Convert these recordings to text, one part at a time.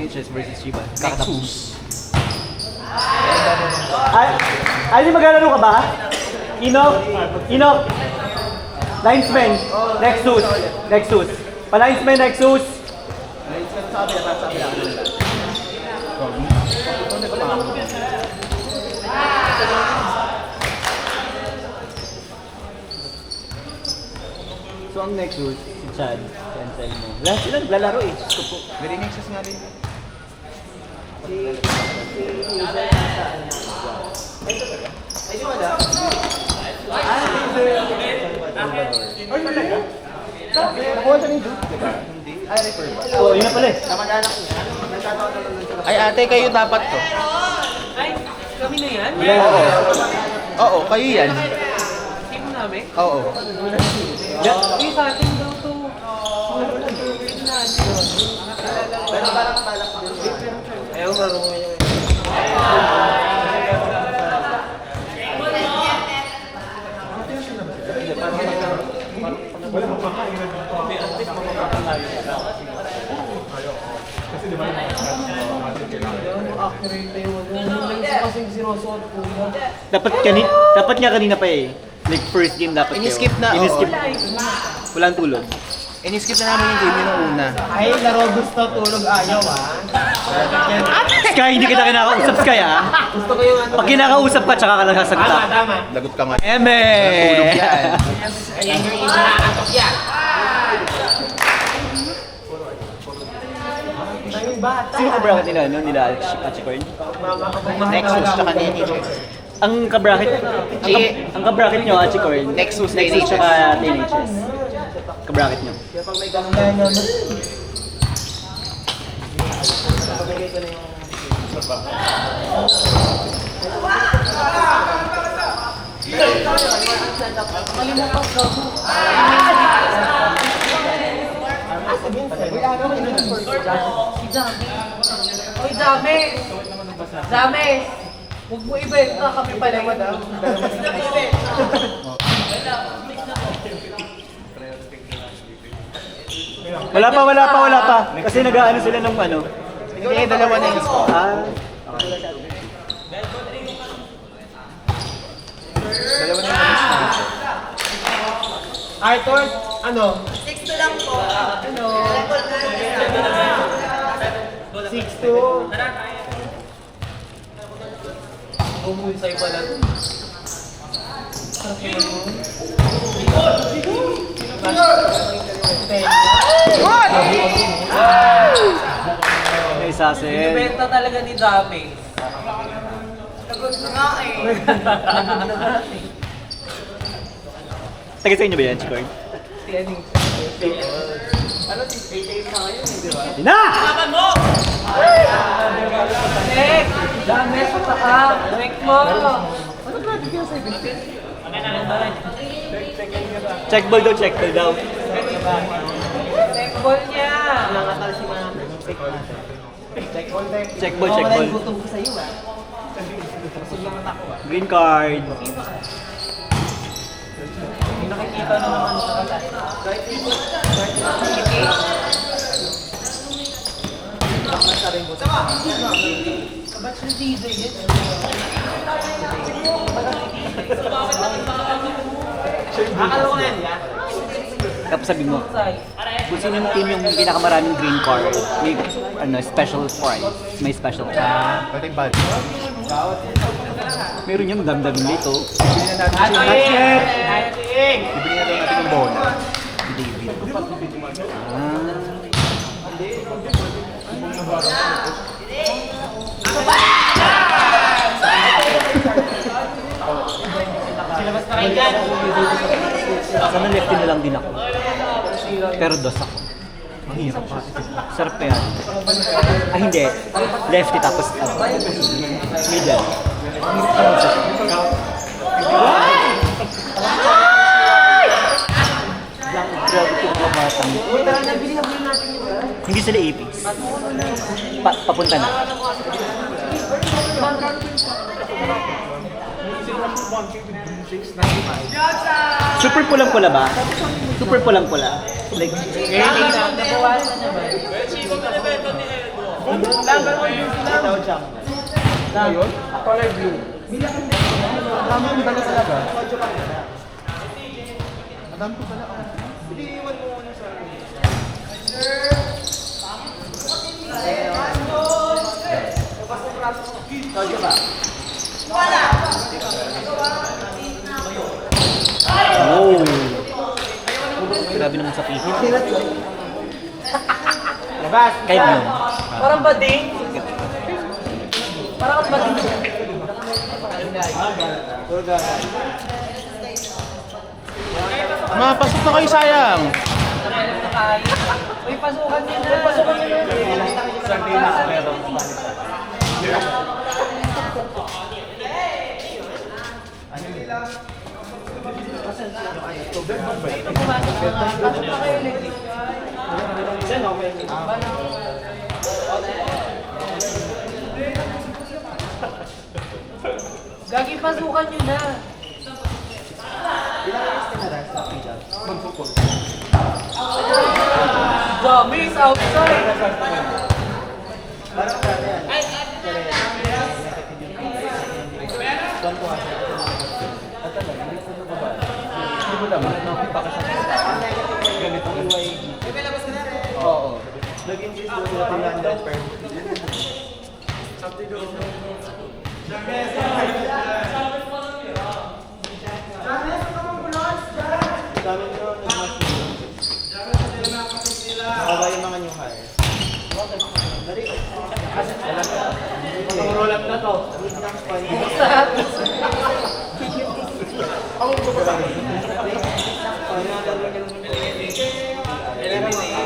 NHS versus Chivas. Kakatapos. Ay, maglalaro ka ba? Inok? Inok? Linesman, Nexus. Pa-linesman, Nexus. So ang Nexus, si Chad, cancel mo. Lahat sila naglalaro eh. Very Nexus nga rin. Oh, yun na pala eh. Ay ate, kayo dapat to. Ay, kami na yan? Oo, kayo yan. Team namin? Oo. Uy, sa atin daw to. Team natin. Ayaw marunong yun. Dapat nga kanina pa eh. Like first game dapat kayo. Ini-skip na, oo. Ini-skip. Walang tulog. Ini-skip na namin yung game yun nung una. Ay, laro gusto, tulog ayaw Sky, hindi kita kinakausap Sky ah. Gusto ko yung ano. Pag kinakausap ka, tsaka ka lang sasagot. Tama. Lagot ka nga. Eme! Tulog yan. Ayan yung inaatok yan. Sino ka-bracket nila, no? Nila Achicorn? Nexus tsaka NHS. Ang ka-bracket, ang ka-bracket nyo, Achicorn. Nexus, Nexus NHS. tsaka TNHS. Ka-bracket nyo. Uy, James! James! Huwag mo ibenta kami pala yun. Wala pa. Kasi nag-aano sila ng ano. Hindi, dalawa na yung score. Dalawa na yung score. Arthur, ano? 6 lang po. Ano? 6-2. Umuwi sa'yo pala. May sasin. Ibenta talaga ni James. Sagot na nga eh. Taga sa inyo ba yan, Achicorn? Ano, 8 na ngayon, di ba? Na! Nek! James, punta ka! Nek mo! Check ball daw. Nek ball niya! Check ball. Green card. Nakikita na naman Ba't si DJ yun? Akala ko na yan, ya? Tapos sabi mo, kung sino yung team yung pinakamaraming green card, may special prize. May special prize. Pati yung bad. Meron yung damdamin dito. Bibigyan na natin yung bola. David. Sana lefty na lang din ako. Pero dos ako. Ang hirap pa. Sarap pa yan. Ah, hindi. Lefty tapos middle. Grabe ko mga batang. Hindi sila ipis. Papunta na. Super pulang-pula ba? Super pulang-pula. Like, Itaw jump. Ayun? Color blue. Dami yung dala talaga. Madami ko pala. Hindi, iwan mo muna sa akin. Sojo ba? Oh! Grabe naman sa pihit. Labas! Kahit nun. Parang bading. Parang bading. Mapasok na kayo, sayang! Uy, pasukan niya na. Pasukan niya na. Gagi, pasukan niyo na. Dami is outside. Oo. Nag-insist doon sila 300 per. Dami nyo nag-match nyo. Nakaba yung mga new hires. Dari. Roll up na to.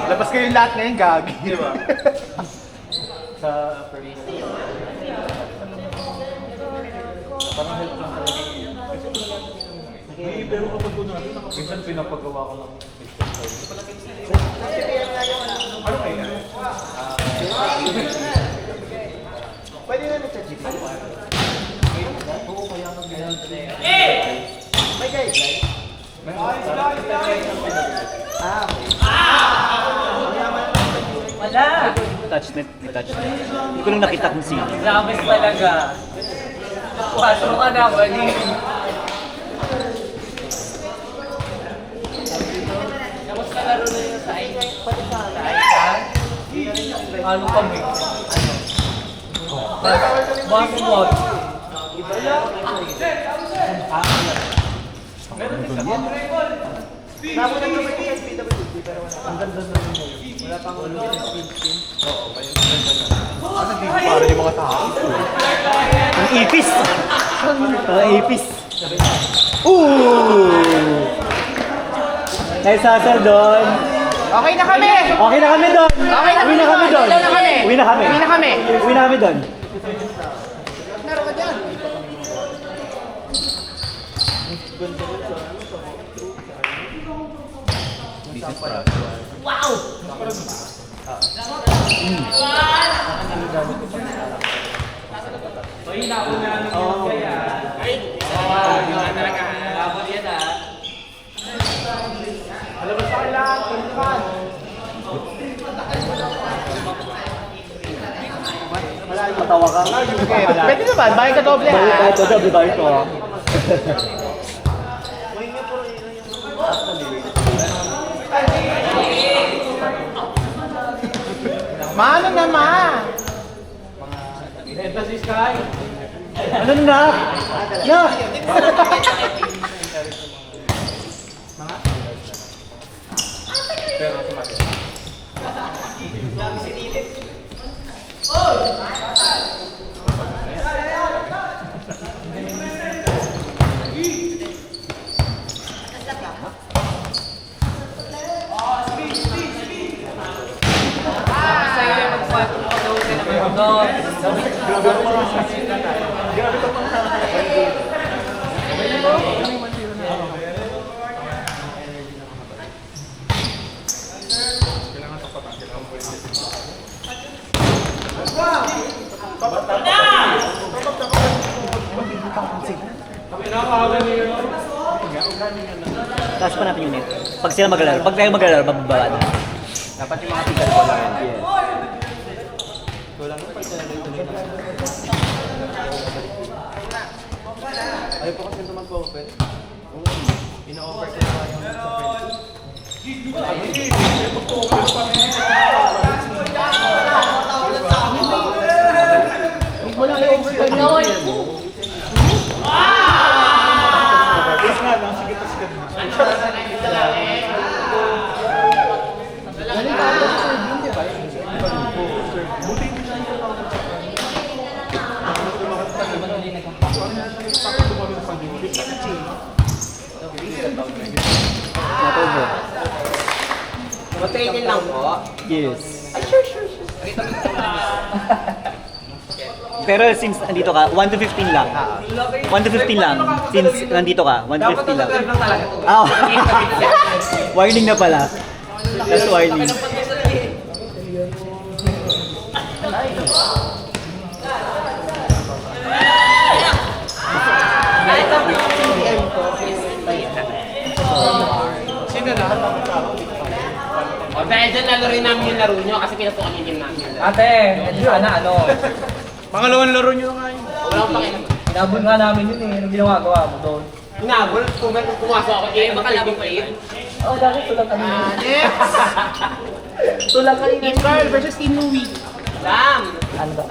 Labas kayo lahat ngayon, gagi. Diba? Sa first. Parang help lang talaga. Pero kapag ko natin, minsan pinapagawa ko ng ano kayo? Pwede na sa GP. Oo, kaya kang ginagawa. May guideline? Wala. Touch net, may touch net. Hindi ko lang nakita kung sino. Lamis talaga. Pasok ka na, buddy. Kamusta laro na yun sa iPad? Sa iPad? Ano kami? Basketball. Nabunan naman yung SPWD pero ang ganda na rin yun. Wala pang speed skin. Oo, ano di para yung mga tao? Ang ipis! Ang ipis! Ooh! Nice hustle doon! Okay na kami! Okay na kami doon! Okay na Uwi na kami doon! Uwi na kami! Uwi na kami! Uwi na kami! Uwi na kami doon! Meron ka dyan! Patawa ka. Pwede naman, bakit ka doble ha? Bakit ito, doble ba ito? Mano naman! Ano na? Na! Sa'yo yung magpapagawin ka naman doon. Taas pa natin yung net. Pag sila maglalaro, pag tayo maglalaro, bababa na. Dapat yung mga tigal ko lang. Ayaw po kasi tumag-open. Ina-offer ko na yung sa friends. Not over. Mag-training lang po. Yes. Pero since nandito ka, 1 to 15 lang. 1 to 15 lang. Since nandito ka, 1 to 15 lang. lang talaga. Ah, warning na pala. That's warning. Kahit ang PPM ko is Sino na? O dahil dyan lalo rin namin yung laro nyo kasi pinasukan yung game namin. Ate, edi sana ano, Pangalawang laro nyo na nga yun. Wala akong pakialam. inabot nga namin yun eh, anong ginagawa mo doon? Hinabol, pumasok ako eh, makalabang pa yun. Oh, dati tulang kanina. Tulang kanina. Team Carl versus Team Louie. Sam! Ano ba?